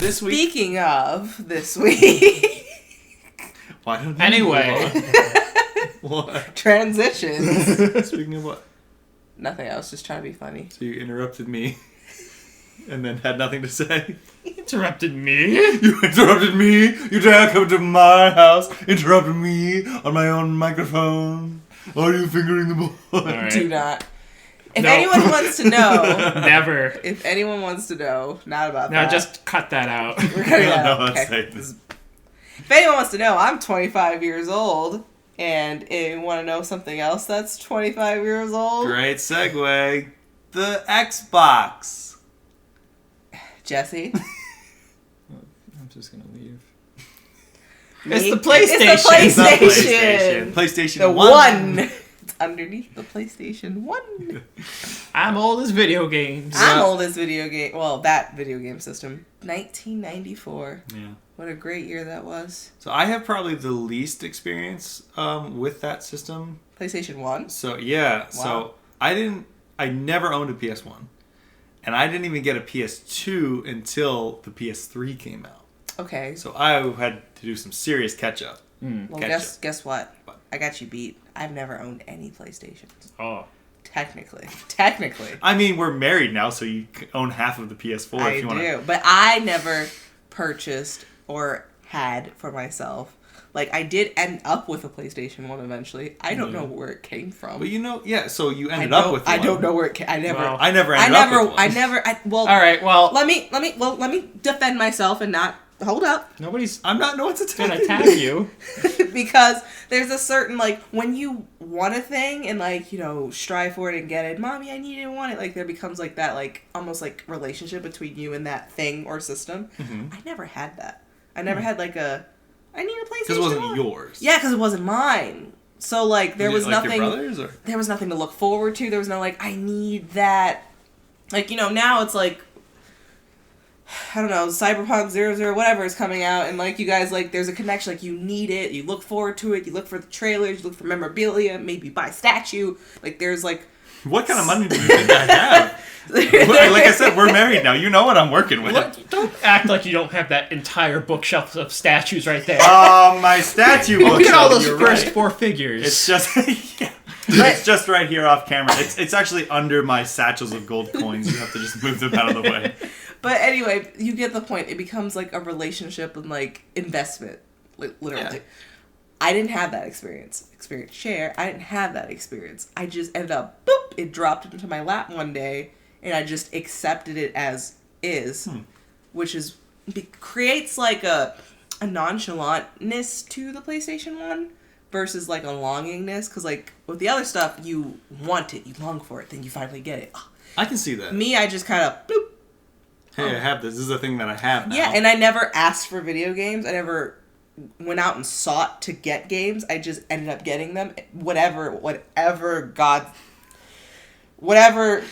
This week. Speaking of this week. Why don't you Anyway. What? Transitions. Speaking of what? Nothing. I was just trying to be funny. So you interrupted me. And then had nothing to say. Interrupted me? You interrupted me? You dare come to my house, interrupted me on my own microphone? Are you fingering the boy? Right. Do not. If No. anyone wants to know, Never. if anyone wants to know, not about Now that. just cut that out. We're cutting that No, out. let's Okay. say this. If anyone wants to know, I'm 25 years old. And if you want to know something else that's 25 years old, Great segue. The Xbox. Jesse. I'm just gonna leave. Me? It's the PlayStation. It's the It's not PlayStation. PlayStation The 1. one. It's underneath the PlayStation 1. I'm old as video games. I'm old as video game. Well, that video game system. 1994. Yeah. What a great year that was. So I have probably the least experience with that system. PlayStation 1. So yeah, Wow. so I never owned a PS1. And I didn't even get a PS2 until the PS3 came out. Okay. So I had to do some serious catch up. Well, guess what? I got you beat. I've never owned any PlayStations. Oh. Technically. I mean, we're married now, so you own half of the PS4 I if you want do. to. But I never purchased or had for myself. Like, I did end up with a PlayStation 1 eventually. I don't know where it came from. But you know, yeah, so you ended up with one. I don't know where it came. I never. Well, I never ended up with one. Well, All right. Well, let me defend myself and not hold up. nobody's I'm not no one's gonna attacking attack you. Because there's a certain, like, when you want a thing and, like, you know, strive for it and get it, Mommy, I need it and want it, like, there becomes, like, that, like, almost, like, relationship between you and that thing or system. Mhm. I never had that. I never had, like, I need a PlayStation Because it wasn't 1. yours. Yeah, because it wasn't mine. So, like, there was like nothing... Your brothers, or? There was nothing to look forward to. There was no, like, I need that. Like, you know, now it's, like... I don't know, Cyberpunk 00, whatever is coming out, and, like, you guys, like, there's a connection, like, you need it, you look forward to it, you look for the trailers, you look for memorabilia, maybe buy a statue, like, there's, like... What kind of money do you think I have? Like I said, we're married now. You know what I'm working with. Look, don't act like you don't have that entire bookshelf of statues right there. My statue bookshelf. Look at all those you're first right. 4 figures. It's just... yeah. It's just right here off camera. It's actually under my satchels of gold coins. You have to just move them out of the way. But anyway, you get the point. It becomes, like, a relationship and, like, investment, like, literally. Yeah. I didn't have that experience. Experience share. I didn't have that experience. I just ended up, boop, it dropped into my lap one day, and I just accepted it as is, which is, creates, like, a nonchalantness to the PlayStation 1 versus, like, a longingness, because, like, with the other stuff, you want it, you long for it, then you finally get it. I can see that. Me, I just kind of, bloop. Hey, I have this. This is a thing that I have now. Yeah, and I never asked for video games. I never went out and sought to get games. I just ended up getting them. Whatever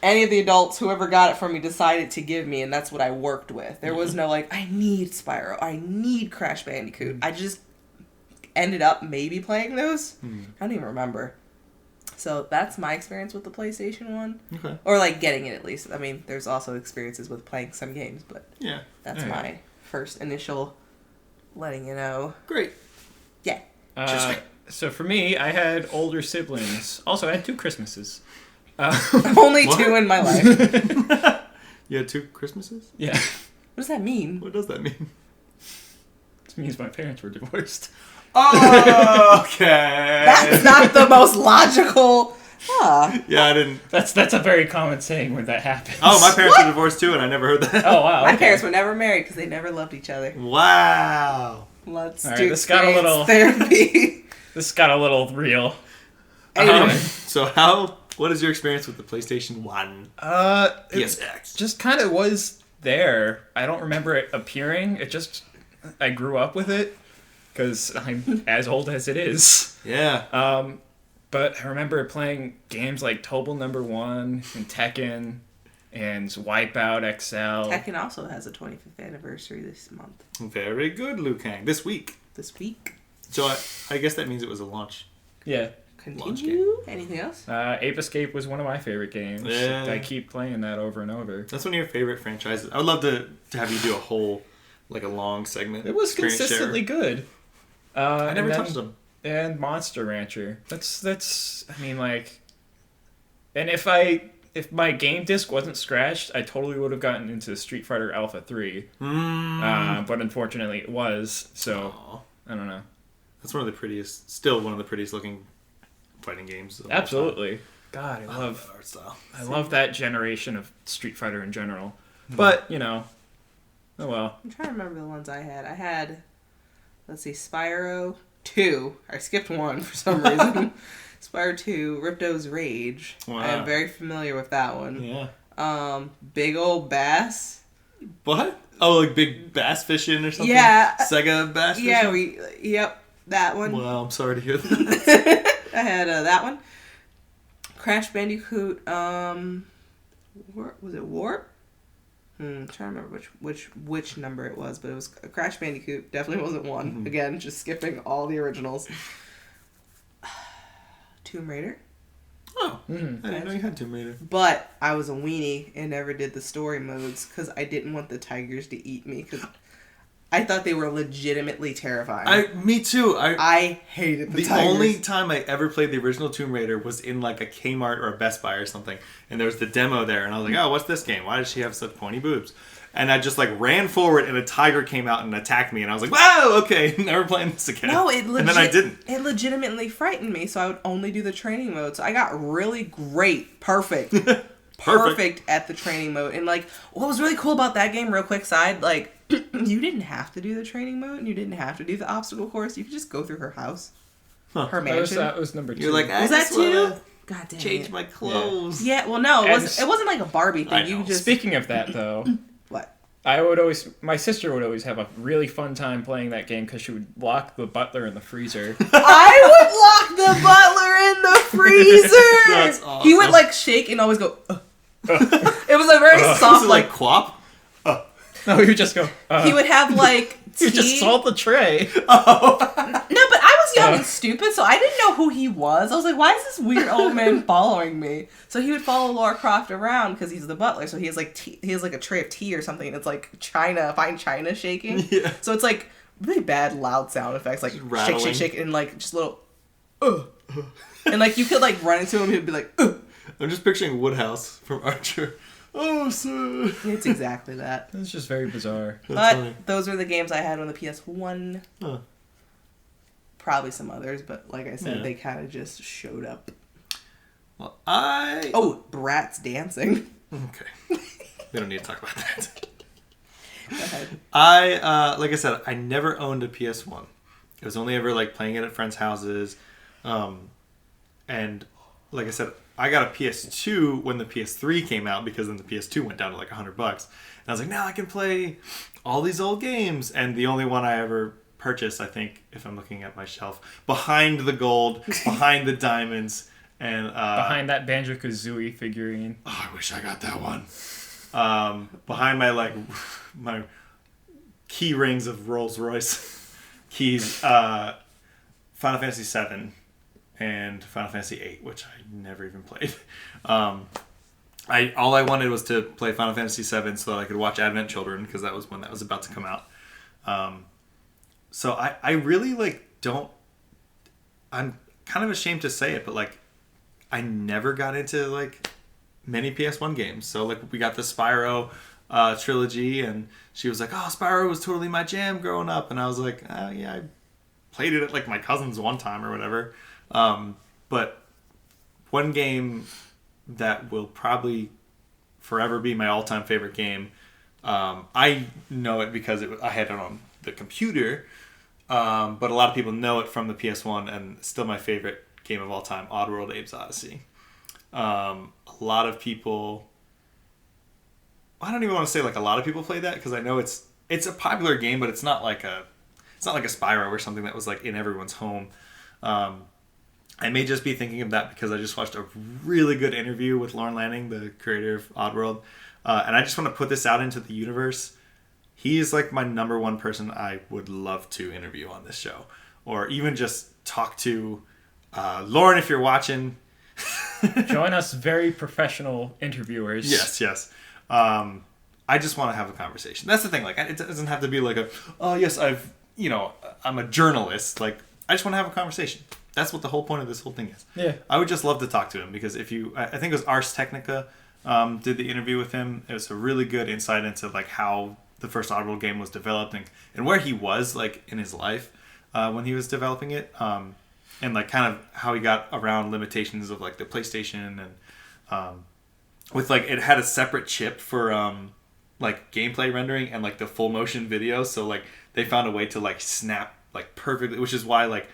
any of the adults, whoever got it for me, decided to give me, and that's what I worked with. There was no, like, I need Spyro, I need Crash Bandicoot. I just ended up maybe playing those. I don't even remember. So that's my experience with the PlayStation 1. Okay. Or, like, getting it, at least. I mean, there's also experiences with playing some games, but Yeah. that's my first initial letting you know. Great. Yeah. So for me, I had older siblings. Also, I had 2 Christmases. Only What? 2 in my life. You had 2 Christmases? Yeah. What does that mean? What does that mean? It means my parents were divorced. Oh, okay. That's not the most logical. Huh. Yeah, I didn't. That's a very common saying when that happens. Oh, my parents were divorced too, and I never heard that. Oh, wow. My okay. parents were never married because they never loved each other. Wow. Let's All right, do this got a little- therapy. This got a little real. Anyway. So what is your experience with the PlayStation 1? PSX. Just kind of was there. I don't remember it appearing. I grew up with it because I'm as old as it is. Yeah. But I remember playing games like Tobal Number 1 and Tekken and Wipeout XL. Tekken also has a 25th anniversary this month. Very good, Liu Kang. This week. So I guess that means it was a launch. Yeah. Launch Continue. Anything else? Ape Escape was one of my favorite games. Yeah. I keep playing that over and over. That's one of your favorite franchises. I would love to have you do a whole like a long segment. It was screen consistently share. good. I never touched them. And Monster Rancher. That's. I mean, like, and if my game disc wasn't scratched, I totally would have gotten into Street Fighter Alpha 3. But unfortunately, it was. So I don't know. That's still one of the prettiest looking fighting games. Of all Absolutely. God, I love art style. I love that generation of Street Fighter in general. But, oh well. I'm trying to remember the ones I had. I had, let's see, Spyro 2. I skipped one for some reason. Spyro 2, Ripto's Rage. Wow. I am very familiar with that one. Yeah. Big Ol' Bass. What? Oh, like big bass fishing or something? Yeah. Sega bass fishing? Yeah, yep, that one. Well, I'm sorry to hear that. I had that one. Crash Bandicoot, was it Warp? I'm trying to remember which number it was, but it was Crash Bandicoot. Definitely wasn't one. Mm-hmm. Again, just skipping all the originals. Tomb Raider. Oh, I didn't know you had Tomb Raider. But I was a weenie and never did the story modes because I didn't want the tigers to eat me because I thought they were legitimately terrifying. Me too. I hated the tigers. The only time I ever played the original Tomb Raider was in like a Kmart or a Best Buy or something, and there was the demo there, and I was like, oh, what's this game? Why does she have such pointy boobs? And I just like ran forward, and a tiger came out and attacked me, and I was like, whoa, okay, never playing this again. No, and then I didn't. It legitimately frightened me, so I would only do the training mode. So I got really great, perfect at the training mode. And like, what was really cool about that game, real quick side, like, you didn't have to do the training mode, and you didn't have to do the obstacle course. You could just go through her house, her mansion. That was number 2. You're like, was that 2? God damn change my clothes. Yeah, well, no, it wasn't like a Barbie thing. You just Speaking of that, though, what? My sister would always have a really fun time playing that game because she would lock the butler in the freezer. I would lock the butler in the freezer. That's awesome. He would like shake and always go. It was a very soft, like quap. No, he would just go. He would have like tea. He would just salt the tray. No, but I was young and stupid, so I didn't know who he was. I was like, why is this weird old man following me? So he would follow Lara Croft around because he's the butler. So he has like tea, he has like a tray of tea or something, and it's like fine china shaking. Yeah. So it's like really bad loud sound effects, like shake, shake, and like just little, and like you could like run into him, he'd be like, I'm just picturing Woodhouse from Archer. Oh, sir. It's exactly that. It's just very bizarre. But funny. Those were the games I had on the PS1. Huh. Probably some others, but like I said, they kind of just showed up. Well, Bratz dancing. Okay. We don't need to talk about that. Go ahead. Like I said, I never owned a PS1. It was only ever like playing it at friends' houses. And like I said, I got a PS2 when the PS3 came out because then the PS2 went down to like $100. And I was like, now I can play all these old games. And the only one I ever purchased, I think, if I'm looking at my shelf, behind the gold, behind the diamonds, and behind that Banjo-Kazooie figurine. Oh, I wish I got that one. Behind my key rings of Rolls Royce keys, Final Fantasy VII. And Final Fantasy VIII, which I never even played. All I wanted was to play Final Fantasy VII so that I could watch Advent Children because that was when that was about to come out. So I really like don't. I'm kind of ashamed to say it, but like I never got into like many PS1 games. So like we got the Spyro trilogy, and she was like, "Oh, Spyro was totally my jam growing up," and I was like, "Oh yeah, I played it at like my cousin's one time or whatever." But one game that will probably forever be my all-time favorite game, I know it because I had it on the computer, but a lot of people know it from the PS1, and still my favorite game of all time, Oddworld Abe's Odyssey. A lot of people, I don't even want to say like a lot of people play that because I know it's a popular game, but it's not like a Spyro or something that was like in everyone's home. I may just be thinking of that because I just watched a really good interview with Lorne Lanning, the creator of Oddworld. And I just want to put this out into the universe. He is like my number one person I would love to interview on this show. Or even just talk to Lorne if you're watching. Join us very professional interviewers. Yes. I I just want to have a conversation. That's the thing. Like, it doesn't have to be like oh yes, I'm a journalist. Like, I just want to have a conversation. That's what the whole point of this whole thing is. Yeah. I would just love to talk to him because I think it was Ars Technica did the interview with him. It was a really good insight into like how the first Oddworld game was developed and where he was like in his life when he was developing it, and like kind of how he got around limitations of like the PlayStation and with like it had a separate chip for like gameplay rendering and like the full motion video. So like they found a way to like snap like perfectly, which is why like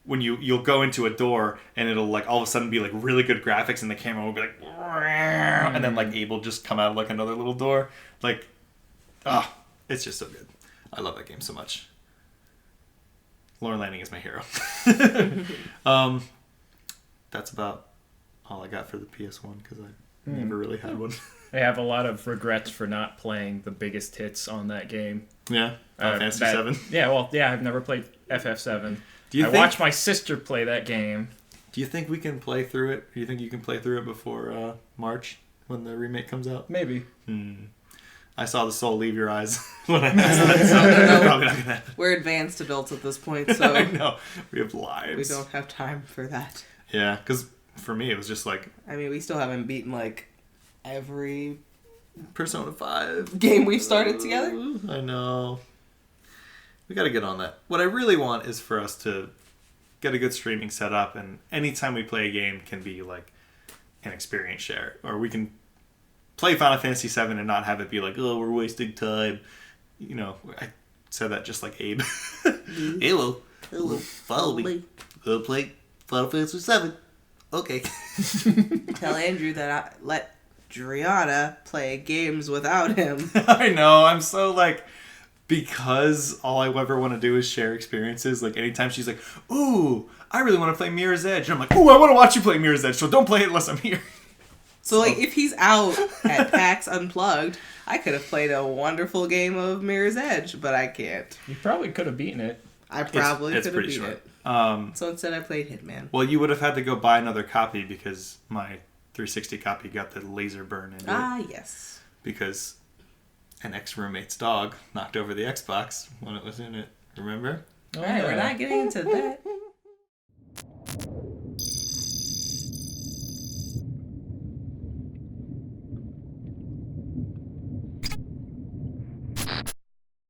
when you'll go into a door and it'll like all of a sudden be like really good graphics and the camera will be like and then like Abel just come out of like another little door. Like it's just so good. I love that game so much. Lauren Lanning is my hero. That's about all I got for the PS1 because I never really had one. I have a lot of regrets for not playing the biggest hits on that game. Yeah, Fantasy 7. Yeah, well, yeah, I've never played FF7. I watched my sister play that game. Do you think we can play through it? Do you think you can play through it before March when the remake comes out? Maybe. I saw the soul leave your eyes when I asked that, so No. probably not gonna happen. We're advanced adults at this point, so I know. We have lives. we don't have time for that. Yeah, because for me it was just like I mean, we still haven't beaten like every Persona 5 game we've started together. I know. We got to get on that. What I really want is for us to get a good streaming setup, and anytime we play a game can be like an experience share, or we can play Final Fantasy 7 and not have it be like, oh, we're wasting time. You know, I said that just like Abe. Hello, follow me. Go play Final Fantasy 7. Okay. Tell Andrew that I let Driana play games without him. I know. I'm so like, because all I ever want to do is share experiences. Like anytime she's like, ooh, I really want to play Mirror's Edge. And I'm like, ooh, I want to watch you play Mirror's Edge, so don't play it unless I'm here. So like, if he's out at PAX Unplugged, I could have played a wonderful game of Mirror's Edge, but I can't. You probably could have beaten it. I probably It's could have pretty beat short. it. So instead I played Hitman. Well, you would have had to go buy another copy because my 360 copy got the laser burn into it. Yes. Because an ex-roommate's dog knocked over the Xbox when it was in it. Remember? Oh, Alright, yeah. we're not getting into that.